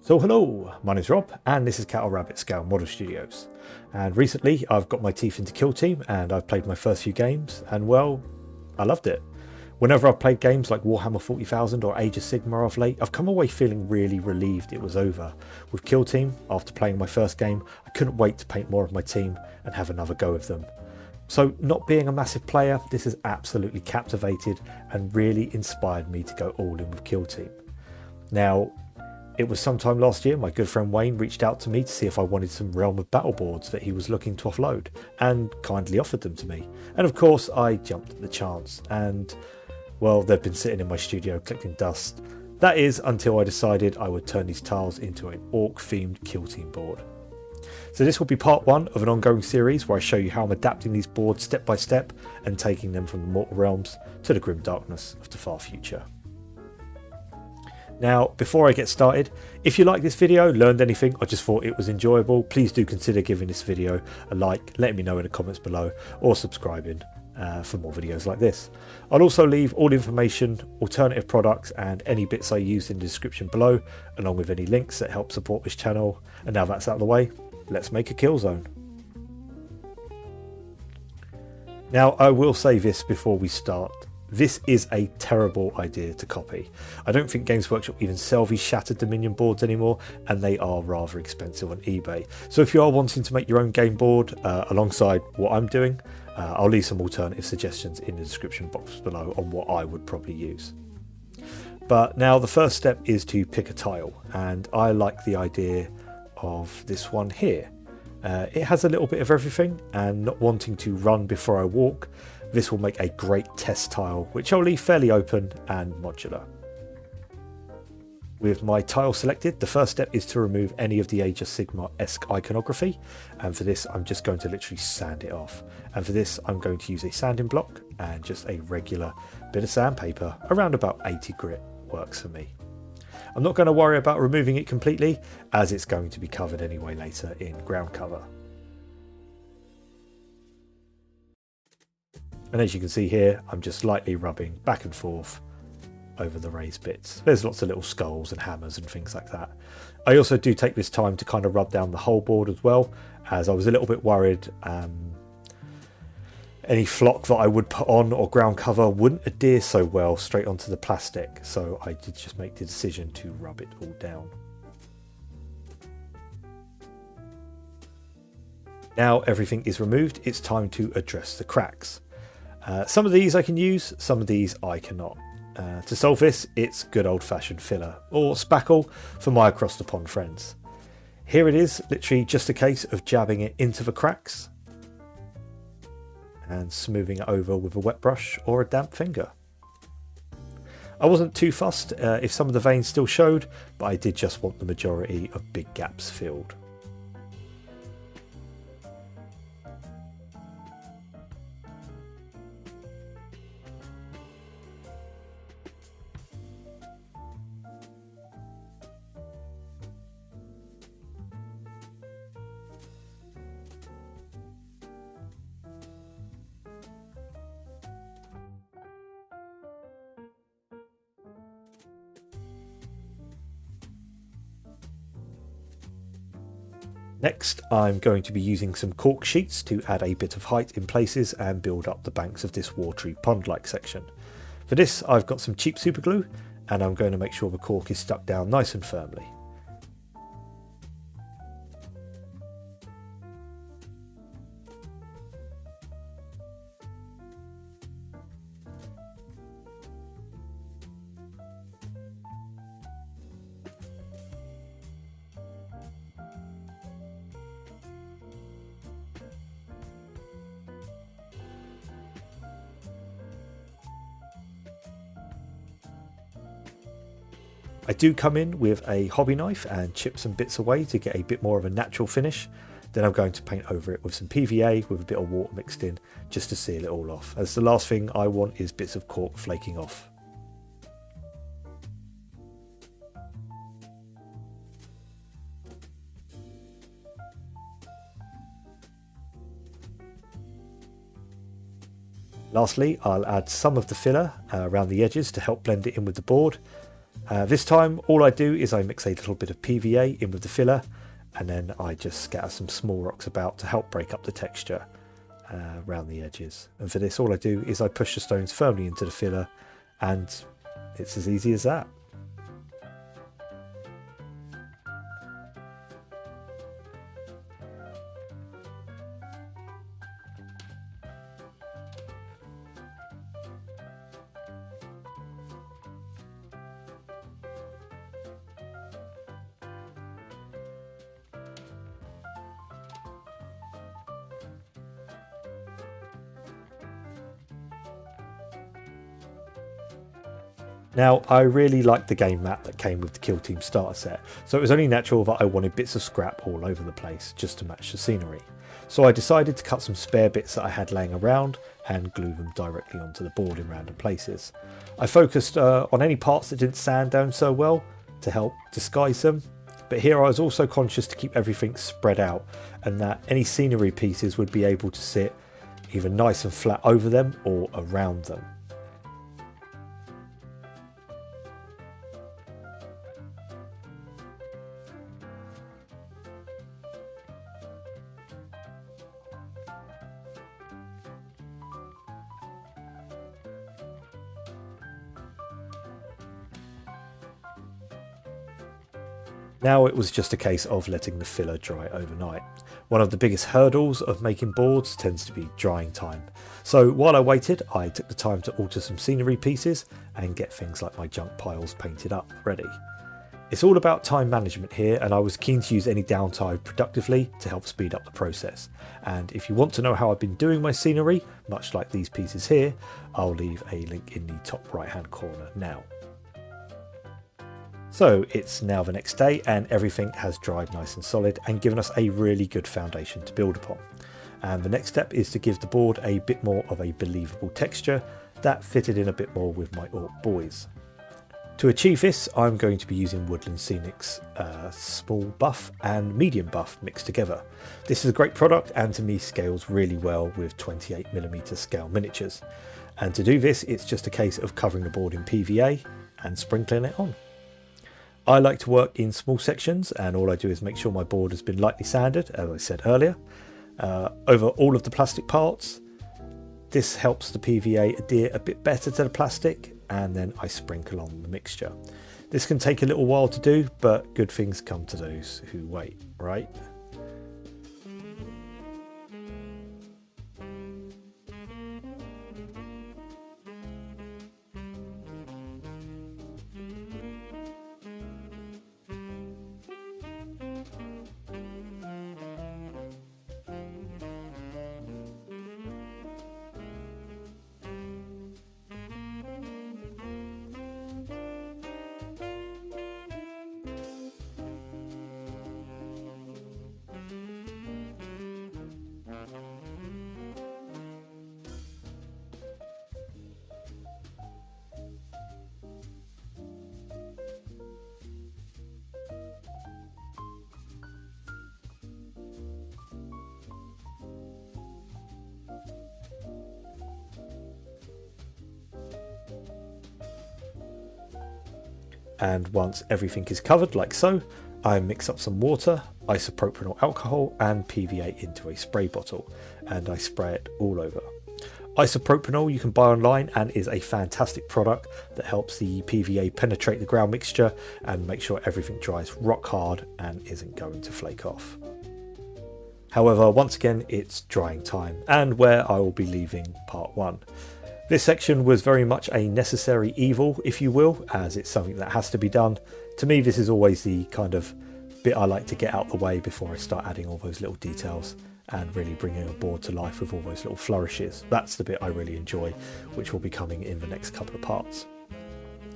So hello, my name's Rob and this is Cattle Rabbit Scale Model Studios, and recently I've got my teeth into Kill Team and I've played my first few games and well, I loved it. Whenever I've played games like Warhammer 40,000 or Age of Sigmar of late, I've come away feeling really relieved it was over. With Kill Team, after playing my first game, I couldn't wait to paint more of my team and have another go with them. So not being a massive player, this has absolutely captivated and really inspired me to go all in with Kill Team. Now, it was sometime last year my good friend Wayne reached out to me to see if I wanted some Realm of Battle boards that he was looking to offload and kindly offered them to me. And of course I jumped at the chance and well, they've been sitting in my studio collecting dust. That is until I decided I would turn these tiles into an orc themed Kill Team board. So this will be part one of an ongoing series where I show you how I'm adapting these boards step by step and taking them from the mortal realms to the grim darkness of the far future. Now, before I get started, if you like this video, learned anything, or just thought it was enjoyable, please do consider giving this video a like, letting me know in the comments below, or subscribing for more videos like this. I'll also leave all information, alternative products, and any bits I use in the description below, along with any links that help support this channel. And now that's out of the way, let's make a Killzone. Now, I will say this before we start. This is a terrible idea to copy. I don't think Games Workshop even sell these Shattered Dominion boards anymore, and they are rather expensive on eBay. So if you are wanting to make your own game board alongside what I'm doing, I'll leave some alternative suggestions in the description box below on what I would probably use. But now the first step is to pick a tile, and I like the idea of this one here. It has a little bit of everything, and not wanting to run before I walk, this will make a great test tile, which I'll leave fairly open and modular. With my tile selected, the first step is to remove any of the Age of Sigmar-esque iconography, and for this I'm just going to literally sand it off. And for this I'm going to use a sanding block and just a regular bit of sandpaper, around about 80 grit works for me. I'm not going to worry about removing it completely, as it's going to be covered anyway later in ground cover. And as you can see here, I'm just lightly rubbing back and forth over the raised bits. There's lots of little skulls and hammers and things like that. I also do take this time to kind of rub down the whole board as well, as I was a little bit worried any flock that I would put on or ground cover wouldn't adhere so well straight onto the plastic. So I did just make the decision to rub it all down. Now everything is removed, it's time to address the cracks. Some of these I can use, some of these I cannot. To solve this, it's good old-fashioned filler, or spackle for my across the pond friends. Here it is, literally just a case of jabbing it into the cracks and smoothing it over with a wet brush or a damp finger. I wasn't too fussed if some of the veins still showed, but I did just want the majority of big gaps filled. Next, I'm going to be using some cork sheets to add a bit of height in places and build up the banks of this watery pond-like section. For this, I've got some cheap super glue, and I'm going to make sure the cork is stuck down nice and firmly. I do come in with a hobby knife and chip some bits away to get a bit more of a natural finish. Then I'm going to paint over it with some PVA with a bit of water mixed in just to seal it all off, as the last thing I want is bits of cork flaking off. Lastly, I'll add some of the filler around the edges to help blend it in with the board. This time all I do is I mix a little bit of PVA in with the filler, and then I just scatter some small rocks about to help break up the texture around the edges. And for this all I do is I push the stones firmly into the filler, and it's as easy as that. Now, I really liked the game mat that came with the Kill Team starter set, so it was only natural that I wanted bits of scrap all over the place just to match the scenery. So I decided to cut some spare bits that I had laying around and glue them directly onto the board in random places. I focused on any parts that didn't sand down so well to help disguise them, but here I was also conscious to keep everything spread out and that any scenery pieces would be able to sit either nice and flat over them or around them. Now it was just a case of letting the filler dry overnight. One of the biggest hurdles of making boards tends to be drying time. So while I waited, I took the time to alter some scenery pieces and get things like my junk piles painted up ready. It's all about time management here, and I was keen to use any downtime productively to help speed up the process. And if you want to know how I've been doing my scenery, much like these pieces here, I'll leave a link in the top right hand corner now. So it's now the next day and everything has dried nice and solid and given us a really good foundation to build upon. And the next step is to give the board a bit more of a believable texture that fitted in a bit more with my orc boys. To achieve this, I'm going to be using Woodland Scenic's small buff and medium buff mixed together. This is a great product and to me scales really well with 28mm scale miniatures. And to do this, it's just a case of covering the board in PVA and sprinkling it on. I like to work in small sections, and all I do is make sure my board has been lightly sanded, as I said earlier, over all of the plastic parts. This helps the PVA adhere a bit better to the plastic, and then I sprinkle on the mixture. This can take a little while to do, but good things come to those who wait, right? And once everything is covered like so, I mix up some water, isopropanol alcohol and PVA into a spray bottle, and I spray it all over. Isopropanol you can buy online and is a fantastic product that helps the PVA penetrate the ground mixture and make sure everything dries rock hard and isn't going to flake off. However, once again it's drying time and where I will be leaving part 1. This section was very much a necessary evil, if you will, as it's something that has to be done. To me, this is always the kind of bit I like to get out the way before I start adding all those little details and really bringing a board to life with all those little flourishes. That's the bit I really enjoy, which will be coming in the next couple of parts.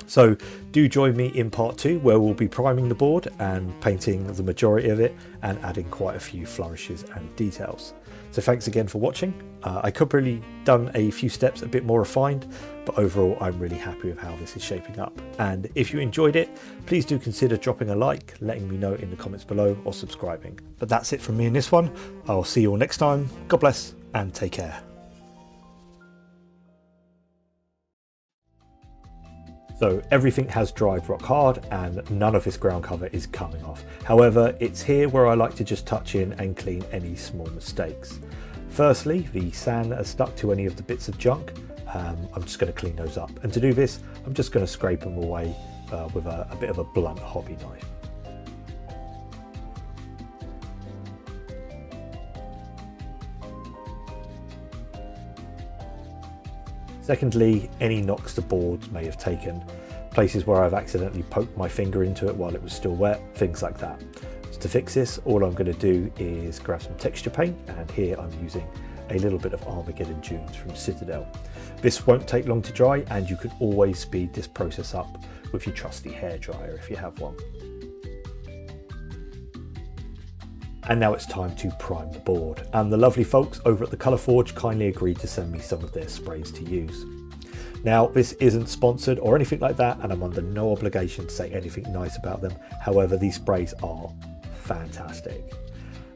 So do join me in part 2, where we'll be priming the board and painting the majority of it and adding quite a few flourishes and details. So thanks again for watching. I could have really done a few steps a bit more refined, but overall I'm really happy with how this is shaping up. And if you enjoyed it, please do consider dropping a like, letting me know in the comments below, or subscribing. But that's it from me in this one. I'll see you all next time. God bless and take care. So everything has dried rock hard and none of this ground cover is coming off. However, it's here where I like to just touch in and clean any small mistakes. Firstly, the sand that has stuck to any of the bits of junk, I'm just going to clean those up. And to do this, I'm just going to scrape them away with a bit of a blunt hobby knife. Secondly, any knocks the boards may have taken, places where I've accidentally poked my finger into it while it was still wet, things like that. So to fix this, all I'm going to do is grab some texture paint, and here I'm using a little bit of Armageddon Dunes from Citadel. This won't take long to dry, and you can always speed this process up with your trusty hairdryer if you have one. And now it's time to prime the board, and the lovely folks over at the Colour Forge kindly agreed to send me some of their sprays to use. Now, this isn't sponsored or anything like that, and I'm under no obligation to say anything nice about them. However, these sprays are fantastic.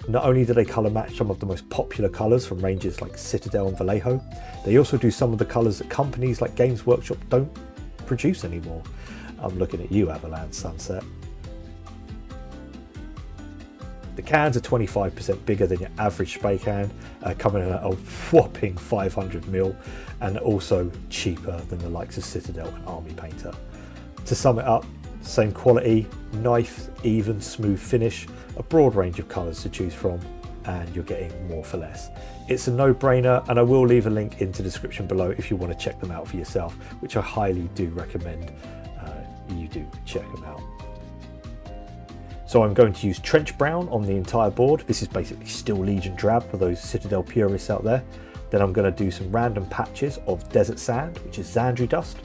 Not only do they colour match some of the most popular colours from ranges like Citadel and Vallejo, they also do some of the colours that companies like Games Workshop don't produce anymore. I'm looking at you, Avalanche Sunset. The cans are 25% bigger than your average spray can, coming in at a whopping 500ml, and also cheaper than the likes of Citadel and Army Painter. To sum it up, same quality, nice, even, smooth finish, a broad range of colours to choose from, and you're getting more for less. It's a no-brainer, and I will leave a link into the description below if you want to check them out for yourself, which I highly do recommend you do check them out. So I'm going to use Trench Brown on the entire board. This is basically Steel Legion Drab for those Citadel purists out there. Then I'm going to do some random patches of Desert Sand, which is Xandri Dust.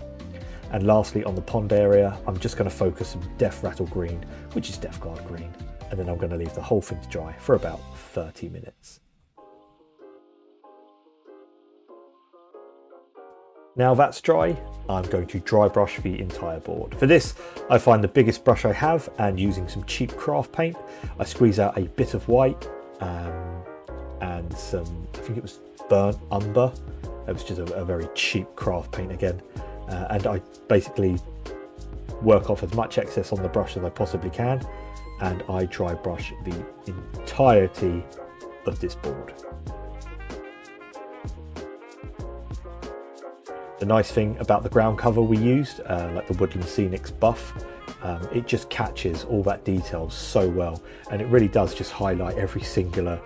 And lastly, on the pond area, I'm just going to focus some Death Rattle Green, which is Death Guard Green. And then I'm going to leave the whole thing to dry for about 30 minutes. Now that's dry, I'm going to dry brush the entire board. For this, I find the biggest brush I have, and using some cheap craft paint, I squeeze out a bit of white and some, I think it was burnt umber. It was just a very cheap craft paint again. And I basically work off as much excess on the brush as I possibly can, and I dry brush the entirety of this board. The nice thing about the ground cover we used, like the Woodland Scenics buff, it just catches all that detail so well, and it really does just highlight every singular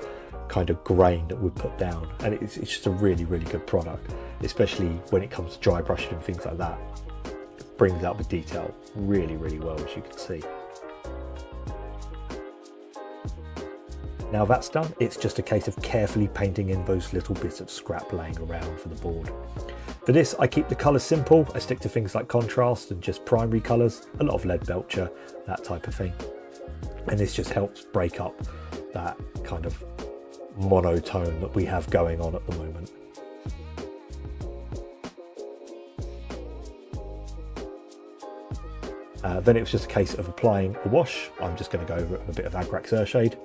kind of grain that we put down, and it's just a really, really good product, especially when it comes to dry brushing and things like that. It brings out the detail really, really well, as you can see. Now that's done, it's just a case of carefully painting in those little bits of scrap laying around for the board. For this, I keep the colours simple. I stick to things like contrast and just primary colours, a lot of lead belcher, that type of thing. And this just helps break up that kind of monotone that we have going on at the moment. Then it was just a case of applying a wash. I'm just going to go over it with a bit of Agrax Earthshade.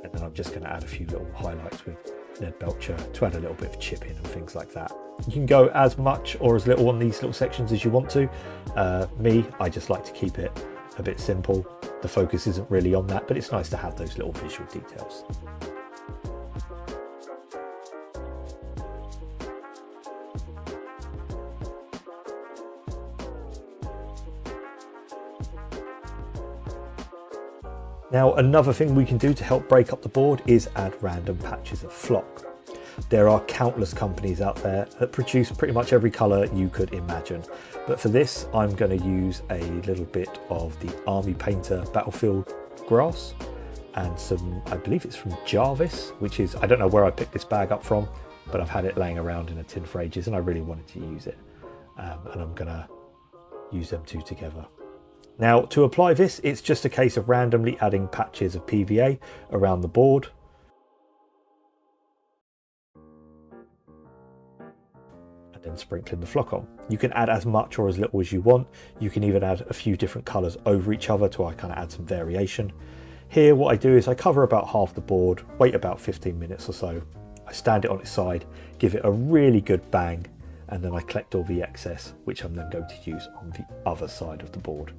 And then I'm just going to add a few little highlights with lead belcher to add a little bit of chipping and things like that. You can go as much or as little on these little sections as you want to. I just like to keep it a bit simple. The focus isn't really on that, but it's nice to have those little visual details. Now, another thing we can do to help break up the board is add random patches of flock. There are countless companies out there that produce pretty much every colour you could imagine. But for this, I'm going to use a little bit of the Army Painter Battlefield Grass and some, I believe it's from Jarvis, which is, I don't know where I picked this bag up from, but I've had it laying around in a tin for ages and I really wanted to use it. And I'm going to use them two together. Now, to apply this, it's just a case of randomly adding patches of PVA around the board. And then sprinkling the flock on. You can add as much or as little as you want. You can even add a few different colours over each other to kind of add some variation. Here what I do is I cover about half the board, wait about 15 minutes or so. I stand it on its side, give it a really good bang, and then I collect all the excess, which I'm then going to use on the other side of the board.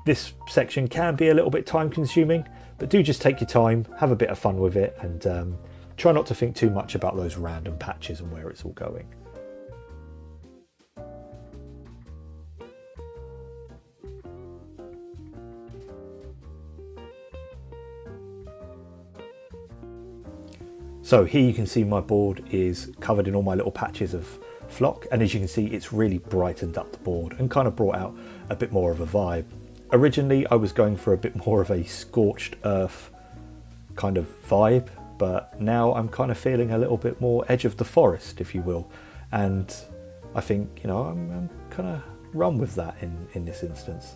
This section can be a little bit time consuming, but do just take your time, have a bit of fun with it, and try not to think too much about those random patches and where it's all going. So here you can see my board is covered in all my little patches of flock, and as you can see it's really brightened up the board and kind of brought out a bit more of a vibe. Originally I was going for a bit more of a scorched earth kind of vibe, but now I'm kind of feeling a little bit more edge of the forest, if you will, and I think, you know, I'm kind of run with that in this instance.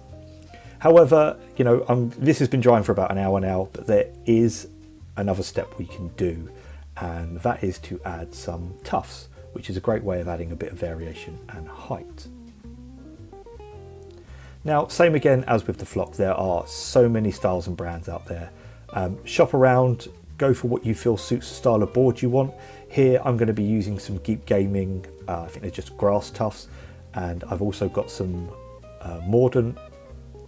However, you know, this has been drying for about an hour now, but there is another step we can do, and that is to add some tufts, which is a great way of adding a bit of variation and height. Now, same again as with the flock, there are so many styles and brands out there. Shop around, go for what you feel suits the style of board you want. Here I'm going to be using some Geek Gaming, I think they're just grass tufts, and I've also got some Mordant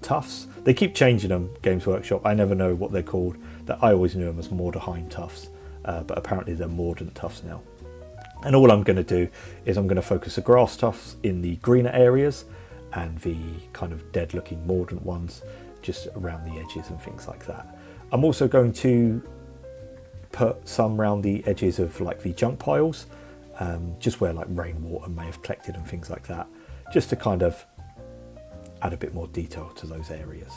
tufts. They keep changing them, Games Workshop, I never know what they're called. I always knew them as Morderheim tufts, but apparently they're Mordant tufts now. And all I'm going to do is I'm going to focus the grass tufts in the greener areas and the kind of dead looking Mordant ones just around the edges and things like that. I'm also going to put some around the edges of like the junk piles, just where like rainwater may have collected and things like that, just to kind of add a bit more detail to those areas.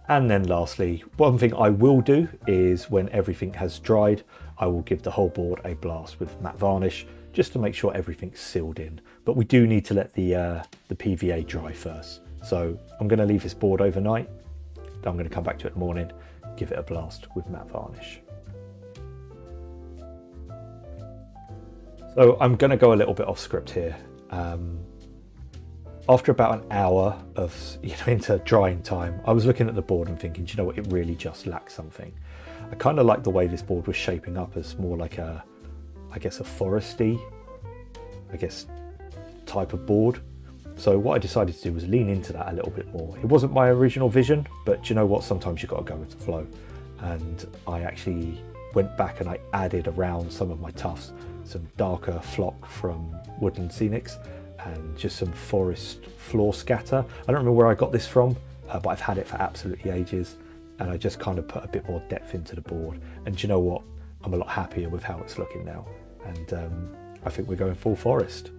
And then lastly, one thing I will do is when everything has dried, I will give the whole board a blast with matte varnish just to make sure everything's sealed in. But we do need to let the PVA dry first. So I'm going to leave this board overnight. I'm going to come back to it in the morning, give it a blast with matte varnish. So I'm going to go a little bit off script here. After about an hour of into drying time, I was looking at the board and thinking, do you know what, it really just lacks something. I kind of like the way this board was shaping up as more like a, I guess, a foresty, type of board. So what I decided to do was lean into that a little bit more. It wasn't my original vision, but do you know what, sometimes you've got to go with the flow. And I actually went back and I added around some of my tufts, some darker flock from Woodland Scenics, and just some forest floor scatter. I don't remember where I got this from, but I've had it for absolutely ages, and I just kind of put a bit more depth into the board. And do you know what, I'm a lot happier with how it's looking now, and I think we're going full forest.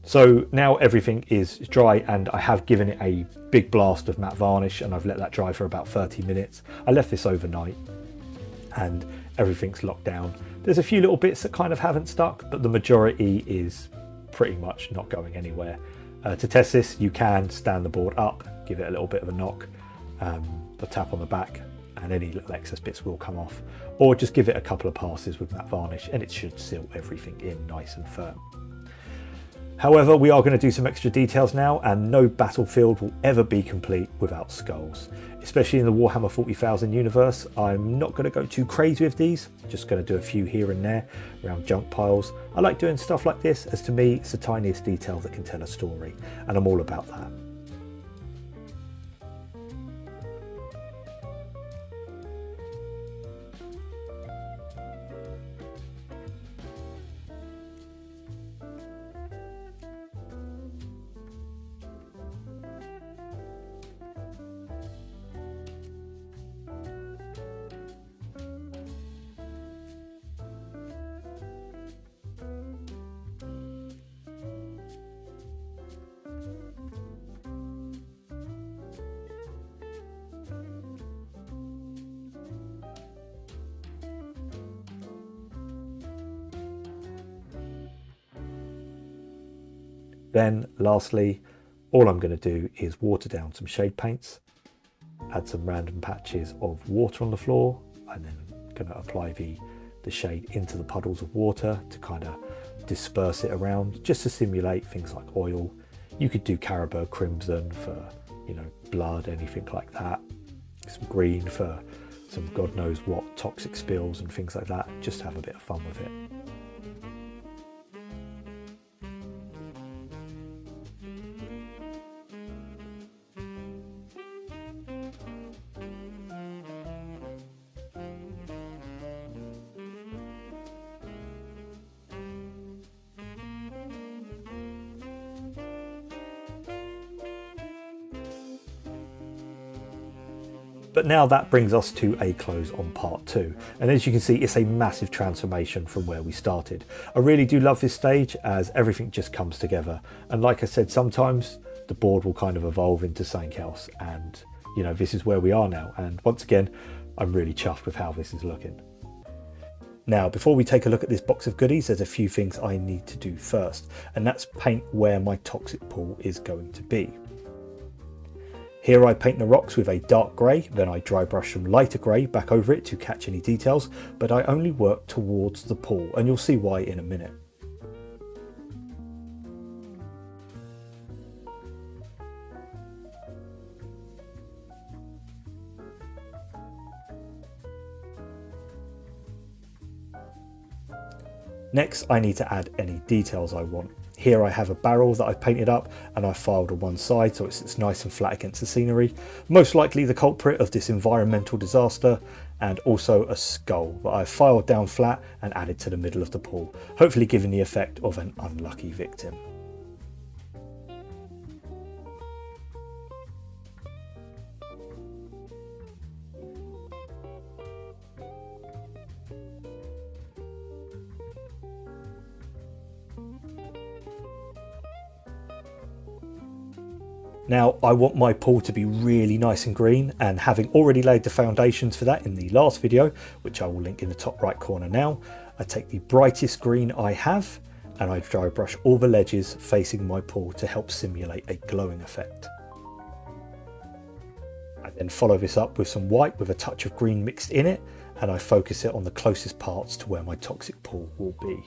So now everything is dry, and I have given it a big blast of matte varnish, and I've let that dry for about 30 minutes. I left this overnight and everything's locked down. There's a few little bits that kind of haven't stuck, but the majority is pretty much not going anywhere. To test this, you can stand the board up, give it a little bit of a knock, a tap on the back, and any little excess bits will come off. Or just give it a couple of passes with matte varnish and it should seal everything in nice and firm. However, we are going to do some extra details now, and no battlefield will ever be complete without skulls. Especially in the Warhammer 40,000 universe, I'm not going to go too crazy with these, just going to do a few here and there around junk piles. I like doing stuff like this, as to me it's the tiniest detail that can tell a story, and I'm all about that. Then lastly, all I'm going to do is water down some shade paints, add some random patches of water on the floor, and then going to apply the shade into the puddles of water to kind of disperse it around, just to simulate things like oil, You could do Caribou Crimson for, you know, blood, anything like that. Some green for some God knows what toxic spills and things like that. Just have a bit of fun with it. But now that brings us to a close on part 2, and as you can see, it's a massive transformation from where we started. I really do love this stage as everything just comes together, and like I said, sometimes the board will kind of evolve into something else, and you know, this is where we are now, and once again I'm really chuffed with how this is looking. Now, before we take a look at this box of goodies, there's a few things I need to do first, and that's paint where my toxic pool is going to be. Here I paint the rocks with a dark grey, then I dry brush some lighter grey back over it to catch any details, but I only work towards the pool, and you'll see why in a minute. Next, I need to add any details I want. Here I have a barrel that I've painted up and I filed on one side so it sits nice and flat against the scenery. Most likely the culprit of this environmental disaster, and also a skull that I've filed down flat and added to the middle of the pool, hopefully giving the effect of an unlucky victim. Now, I want my pool to be really nice and green, and having already laid the foundations for that in the last video, which I will link in the top right corner now, I take the brightest green I have and I dry brush all the ledges facing my pool to help simulate a glowing effect. I then follow this up with some white with a touch of green mixed in it, and I focus it on the closest parts to where my toxic pool will be.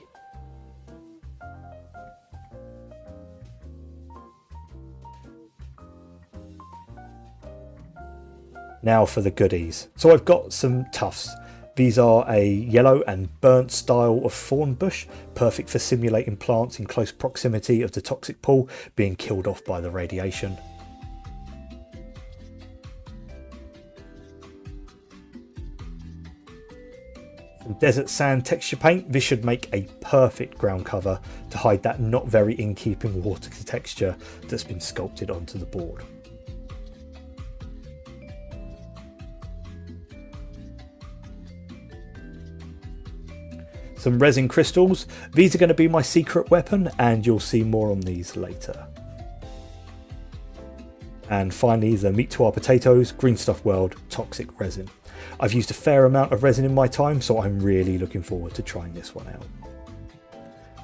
Now for the goodies. So I've got some tufts. These are a yellow and burnt style of thorn bush, perfect for simulating plants in close proximity of the toxic pool being killed off by the radiation. Some desert sand texture paint. This should make a perfect ground cover to hide that not very in keeping water texture that's been sculpted onto the board. Some resin crystals. These are going to be my secret weapon, and you'll see more on these later. And finally, the meat to our potatoes, Green Stuff World Toxic Resin. I've used a fair amount of resin in my time, so I'm really looking forward to trying this one out.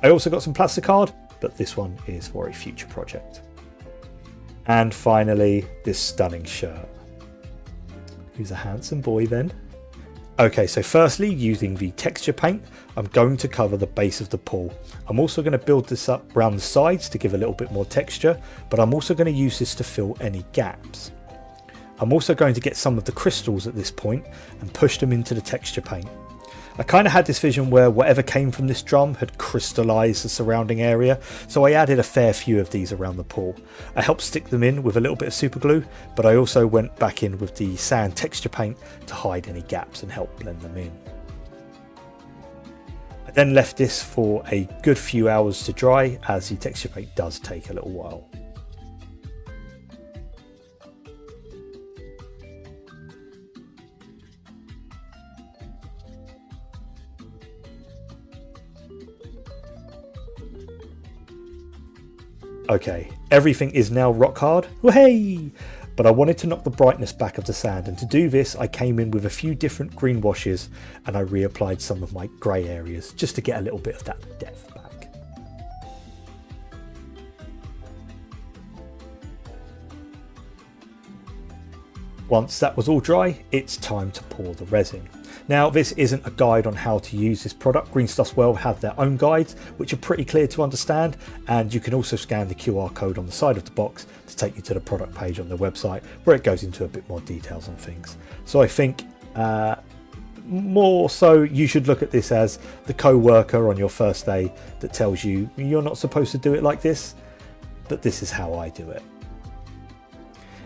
I also got some plasticard, but this one is for a future project. And finally, this stunning shirt. Who's a handsome boy then? Okay, so firstly, using the texture paint, I'm going to cover the base of the pool. I'm also going to build this up around the sides to give a little bit more texture, but I'm also going to use this to fill any gaps. I'm also going to get some of the crystals at this point and push them into the texture paint. I kind of had this vision where whatever came from this drum had crystallized the surrounding area, so I added a fair few of these around the pool. I helped stick them in with a little bit of super glue, but I also went back in with the sand texture paint to hide any gaps and help blend them in. I then left this for a good few hours to dry, as the texture paint does take a little while. Okay, everything is now rock hard, whey! But I wanted to knock the brightness back of the sand, and to do this I came in with a few different green washes and I reapplied some of my grey areas just to get a little bit of that depth back. Once that was all dry, it's time to pour the resin. Now, this isn't a guide on how to use this product. Green Stuff's World have their own guides, which are pretty clear to understand, and you can also scan the QR code on the side of the box to take you to the product page on their website, where it goes into a bit more details on things. So I think more so you should look at this as the co-worker on your first day that tells you you're not supposed to do it like this, but this is how I do it.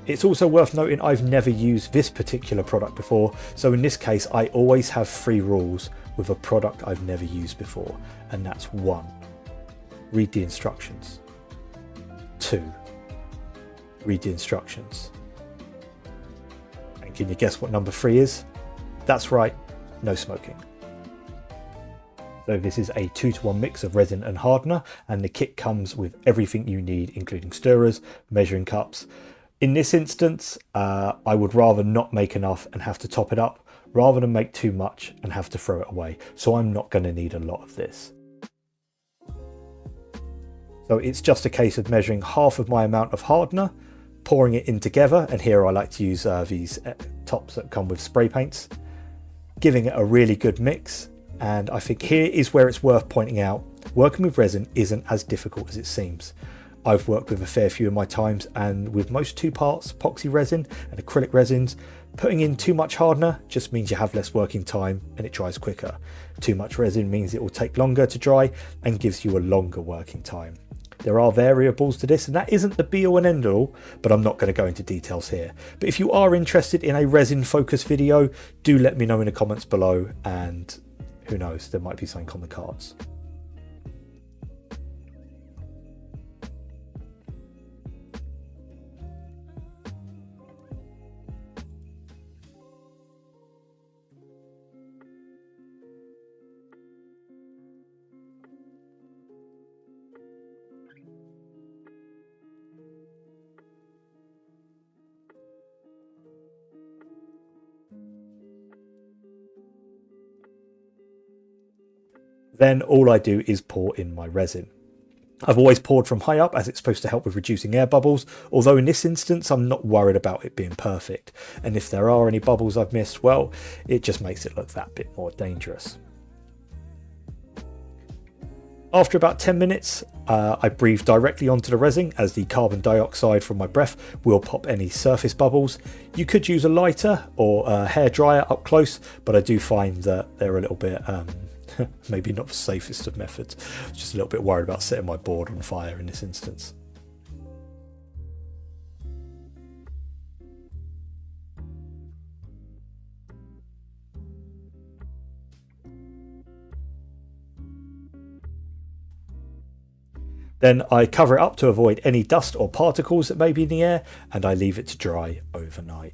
It's also worth noting I've never used this particular product before, so in this case I always have 3 rules with a product I've never used before, and that's 1. Read the instructions. 2. Read the instructions. And can you guess what number 3 is? That's right, no smoking. So this is a 2-to-1 mix of resin and hardener, and the kit comes with everything you need, including stirrers, measuring cups. In this instance, I would rather not make enough and have to top it up, rather than make too much and have to throw it away. So I'm not going to need a lot of this. So it's just a case of measuring half of my amount of hardener, pouring it in together, and here I like to use these tops that come with spray paints, giving it a really good mix. And I think here is where it's worth pointing out, working with resin isn't as difficult as it seems. I've worked with a fair few in my times, and with most 2 parts epoxy resin and acrylic resins, putting in too much hardener just means you have less working time and it dries quicker. Too much resin means it will take longer to dry and gives you a longer working time. There are variables to this, and that isn't the be all and end all, but I'm not going to go into details here. But if you are interested in a resin focused video, do let me know in the comments below, and who knows, there might be something on the cards. Then all I do is pour in my resin. I've always poured from high up as it's supposed to help with reducing air bubbles, although in this instance I'm not worried about it being perfect, and if there are any bubbles I've missed, well, it just makes it look that bit more dangerous. After about 10 minutes, I breathe directly onto the resin, as the carbon dioxide from my breath will pop any surface bubbles. You could use a lighter or a hairdryer up close, but I do find that they're a little bit maybe not the safest of methods. Just a little bit worried about setting my board on fire in this instance. Then I cover it up to avoid any dust or particles that may be in the air, and I leave it to dry overnight.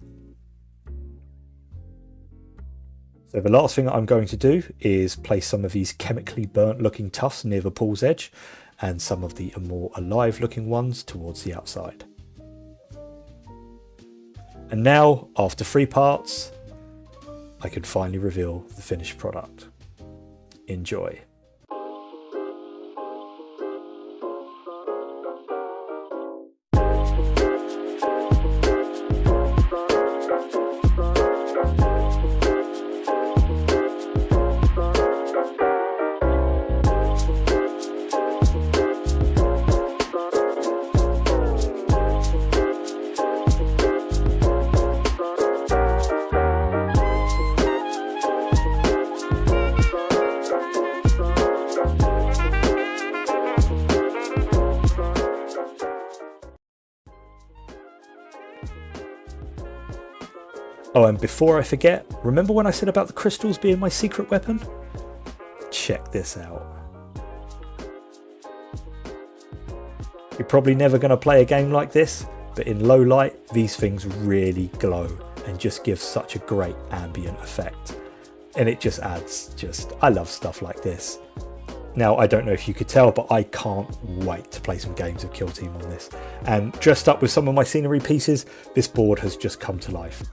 So the last thing I'm going to do is place some of these chemically burnt looking tufts near the pool's edge, and some of the more alive looking ones towards the outside. And now, after 3 parts, I can finally reveal the finished product. Enjoy. Oh, and before I forget, remember when I said about the crystals being my secret weapon? Check this out. You're probably never going to play a game like this, but in low light, these things really glow and just give such a great ambient effect. And it just adds, I love stuff like this. Now, I don't know if you could tell, but I can't wait to play some games of Kill Team on this. And dressed up with some of my scenery pieces, this board has just come to life.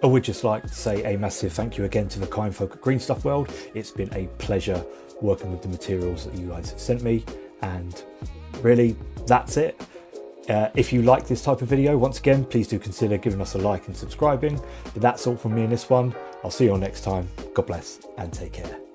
I would just like to say a massive thank you again to the kind folk at Green Stuff World. It's been a pleasure working with the materials that you guys have sent me, and really that's it. If you like this type of video, once again, please do consider giving us a like and subscribing. But that's all from me in this one. I'll see you all next time. God bless and take care.